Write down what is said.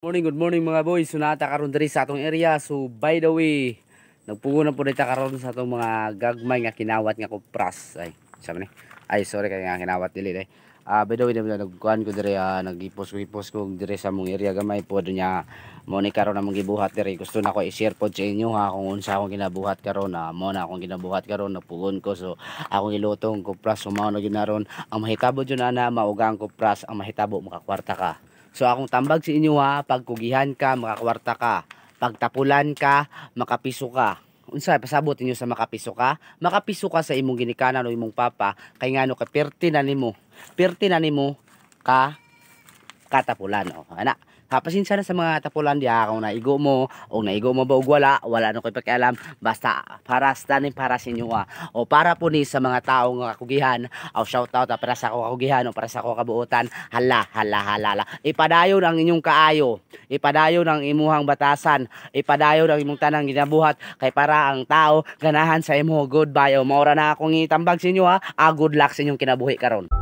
Good morning mga boys. Sunata karon diri sa atong area. So by the way, nagpugo na po dito karon sa atong mga gagmay nga kinawat nga kupras. Ay, sabi ni. Ay, sorry kay nga kinawat dili. By the way, nagkuhan ko diri, nag-ipos ko diri sa mong area gamay po niya. Mo ni karon namong gibuhat diri. Gusto na ko i-share po sa inyo ha kung unsa akong ginabuhat karon. Mo na akong ginabuhat karon, napugon ko. So akong ilutong kupras so mao na ginaron. Ang mahitabo jud na maugang kupras, ang mahitabo makakwarta ka. So akong tambag sa inyo ha, pagkugihan ka, makakwarta ka. Pagtapulan ka, makapiso ka. Unsa pasabot niyo sa makapiso ka? Makapiso ka sa imong ginikanan o imong papa kay ngano ka perti na nimo. Perti na nimo ka katapulan o. Ana, pasensya na sa mga tapulan diha kung naigo mo o naigo mo ba og wala no koy pakialam basta para sa para sa inyo o para po ni sa mga tao nga kakugihan o shout out para sa ako kakugihan o para sa ako kabuotan hala ipadayon ang inyong kaayo, ipadayon ang imuhang batasan, ipadayon ang imong tanang ginabuhat kay para ang tao ganahan sa imo. Goodbye o maura na akong itambag sa inyo good luck sa inyong kinabuhi karon.